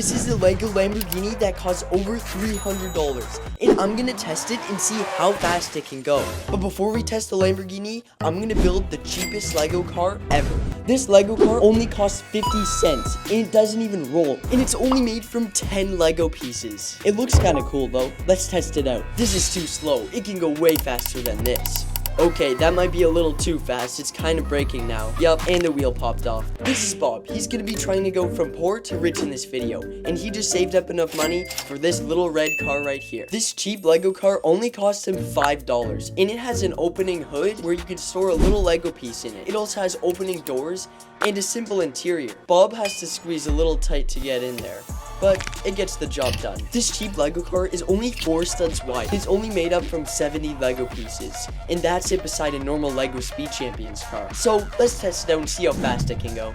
This is the Lego Lamborghini that costs over $300, and I'm gonna test it and see how fast it can go. But before we test the Lamborghini, I'm gonna build the cheapest Lego car ever. This Lego car only costs 50 cents, and it doesn't even roll, and it's only made from 10 Lego pieces. It looks kinda cool though. Let's test it out. This is too slow. It can go way faster than this. Okay, that might be a little too fast. It's kind of braking now. Yup, and the wheel popped off. This is Bob. He's gonna be trying to go from poor to rich in this video, and he just saved up enough money for this little red car right here. This cheap Lego car only cost him $5, and it has an opening hood where you can store a little Lego piece in it. It also has opening doors and a simple interior. Bob has to squeeze a little tight to get in there, but it gets the job done. This cheap Lego car is only 4 studs wide. It's only made up from 70 Lego pieces, and that's it beside a normal Lego Speed Champions car. So let's test it out and see how fast it can go.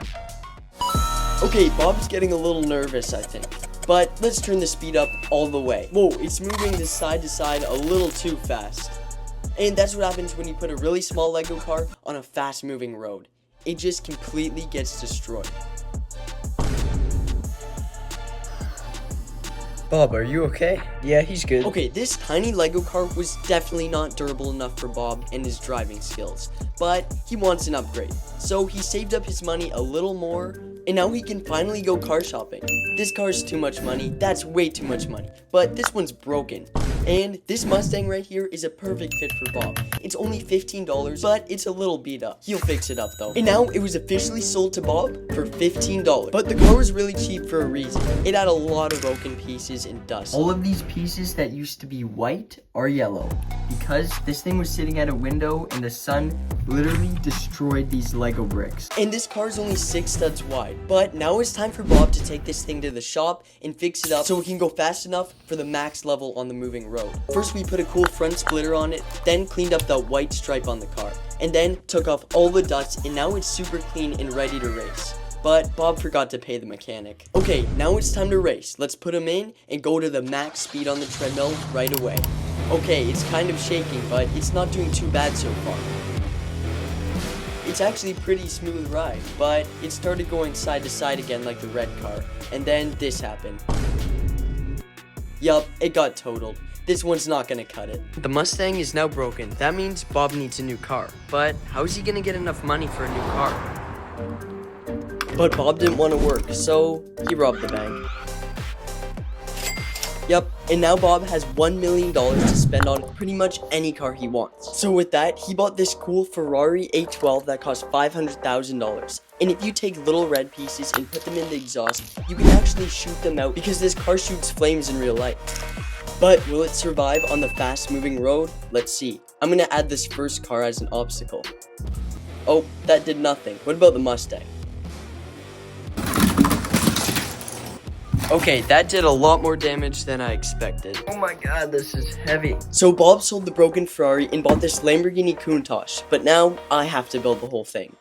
Okay, Bob's getting a little nervous, I think. But let's turn the speed up all the way. Whoa, it's moving this side to side a little too fast. And that's what happens when you put a really small Lego car on a fast moving road. It just completely gets destroyed. Bob, are you okay? Yeah, he's good. Okay, this tiny Lego car was definitely not durable enough for Bob and his driving skills, but he wants an upgrade. So he saved up his money a little more, and now he can finally go car shopping. This car's too much money, that's way too much money, but this one's broken. And this Mustang right here is a perfect fit for Bob. It's only $15, but it's a little beat up. He'll fix it up though. And now it was officially sold to Bob for $15. But the car was really cheap for a reason. It had a lot of broken pieces and dust. All of these pieces that used to be white are yellow because this thing was sitting at a window and the sun literally destroyed these Lego bricks. And this car is only 6 studs wide. But now it's time for Bob to take this thing to the shop and fix it up so it can go fast enough for the max level on the moving road. First we put a cool front splitter on it, then cleaned up the white stripe on the car, and then took off all the dust, and now it's super clean and ready to race. But Bob forgot to pay the mechanic. Okay, now it's time to race. Let's put him in and go to the max speed on the treadmill right away. Okay, it's kind of shaking, but it's not doing too bad so far. It's actually a pretty smooth ride, but it started going side to side again like the red car, and then this happened. Yup, it got totaled. This one's not gonna cut it. The Mustang is now broken. That means Bob needs a new car. But how is he gonna get enough money for a new car? But Bob didn't want to work, so he robbed the bank. Yup, and now Bob has $1 million to spend on pretty much any car he wants. So with that, he bought this cool Ferrari 812 that cost $500,000. And if you take little red pieces and put them in the exhaust, you can actually shoot them out because this car shoots flames in real life. But will it survive on the fast moving road? Let's see. I'm gonna add this first car as an obstacle. Oh, that did nothing. What about the Mustang? Okay, that did a lot more damage than I expected. Oh my god, this is heavy. So Bob sold the broken Ferrari and bought this Lamborghini Countach, but now I have to build the whole thing.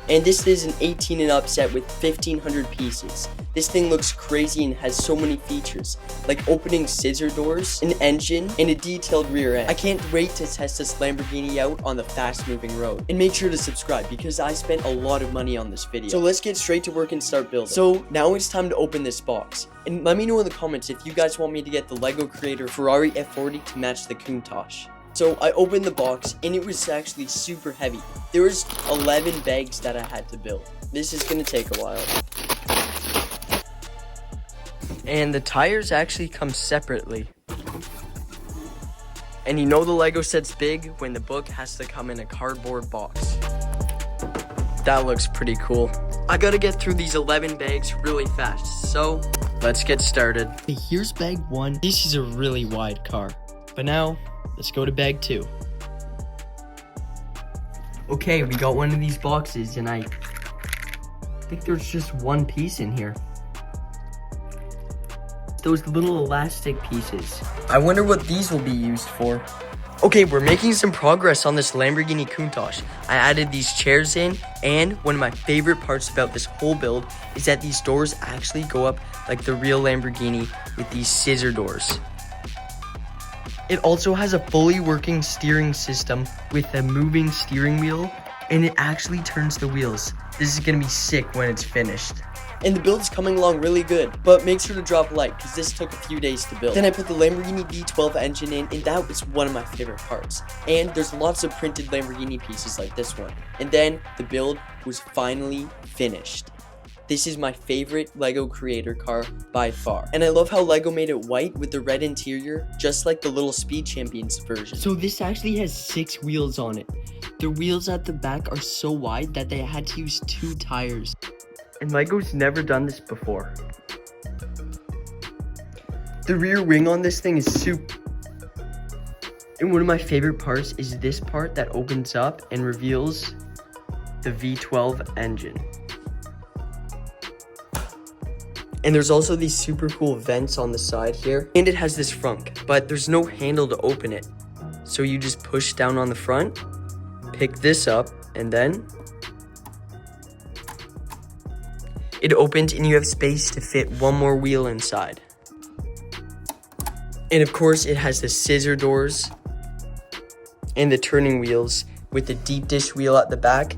And this is an 18 and up set with 1,500 pieces. This thing looks crazy and has so many features, like opening scissor doors, an engine, and a detailed rear end. I can't wait to test this Lamborghini out on the fast moving road. And make sure to subscribe because I spent a lot of money on this video. So let's get straight to work and start building. So now it's time to open this box. And let me know in the comments if you guys want me to get the Lego Creator Ferrari F40 to match the Countach. So I opened the box and it was actually super heavy. There was 11 bags that I had to build. This is gonna take a while. And the tires actually come separately. And you know the Lego set's big when the book has to come in a cardboard box. That looks pretty cool. I gotta get through these 11 bags really fast, so let's get started. Okay, here's bag 1. This is a really wide car. But now, let's go to bag 2. Okay, we got one of these boxes and I think there's just one piece in here. Those little elastic pieces. I wonder what these will be used for. Okay, we're making some progress on this Lamborghini Countach. I added these chairs in, and one of my favorite parts about this whole build is that these doors actually go up like the real Lamborghini with these scissor doors. It also has a fully working steering system with a moving steering wheel, and it actually turns the wheels. This is gonna be sick when it's finished. And the build's coming along really good, but make sure to drop a like because this took a few days to build. Then I put the Lamborghini V12 engine in, and that was one of my favorite parts. And there's lots of printed Lamborghini pieces like this one. And then the build was finally finished. This is my favorite LEGO creator car by far. And I love how LEGO made it white with the red interior, just like the little Speed Champions version. So this actually has 6 wheels on it. The wheels at the back are so wide that they had to use 2 tires. And LEGO's never done this before. The rear wing on this thing is super. And one of my favorite parts is this part that opens up and reveals the V12 engine. And there's also these super cool vents on the side here. And it has this frunk, but there's no handle to open it. So you just push down on the front, pick this up, and then it opens and you have space to fit one more wheel inside. And of course it has the scissor doors and the turning wheels with the deep dish wheel at the back.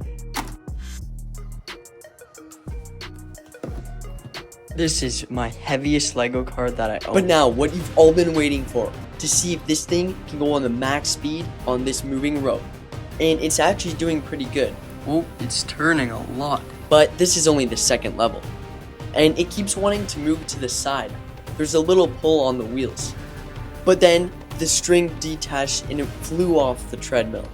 This is my heaviest LEGO car that I own. But now, what you've all been waiting for, to see if this thing can go on the max speed on this moving road. And it's actually doing pretty good. Oh, it's turning a lot. But this is only the second level. And it keeps wanting to move to the side. There's a little pull on the wheels. But then, the string detached and it flew off the treadmill.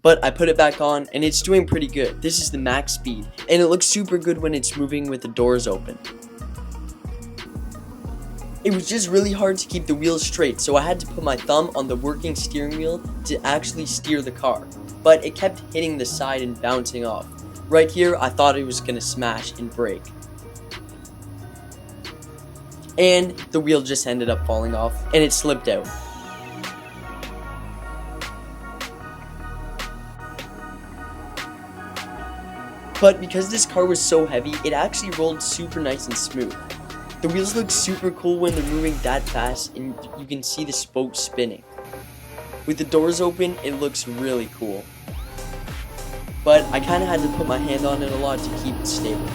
But I put it back on and it's doing pretty good. This is the max speed and it looks super good when it's moving with the doors open. It was just really hard to keep the wheels straight, so I had to put my thumb on the working steering wheel to actually steer the car. But it kept hitting the side and bouncing off. Right here, I thought it was gonna smash and break. And the wheel just ended up falling off and it slipped out. But because this car was so heavy, it actually rolled super nice and smooth. The wheels look super cool when they're moving that fast and you can see the spokes spinning. With the doors open, it looks really cool. But I kind of had to put my hand on it a lot to keep it stable.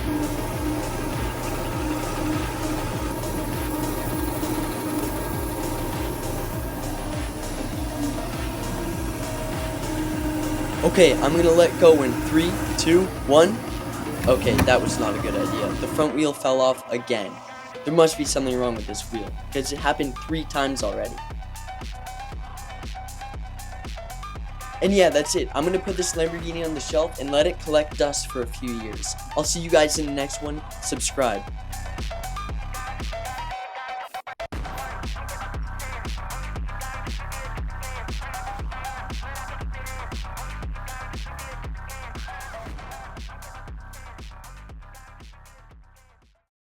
Okay, I'm gonna let go in 3, 2, 1. Okay, that was not a good idea. The front wheel fell off again. There must be something wrong with this wheel, because it happened 3 times already. And yeah, that's it. I'm gonna put this Lamborghini on the shelf and let it collect dust for a few years. I'll see you guys in the next one. Subscribe.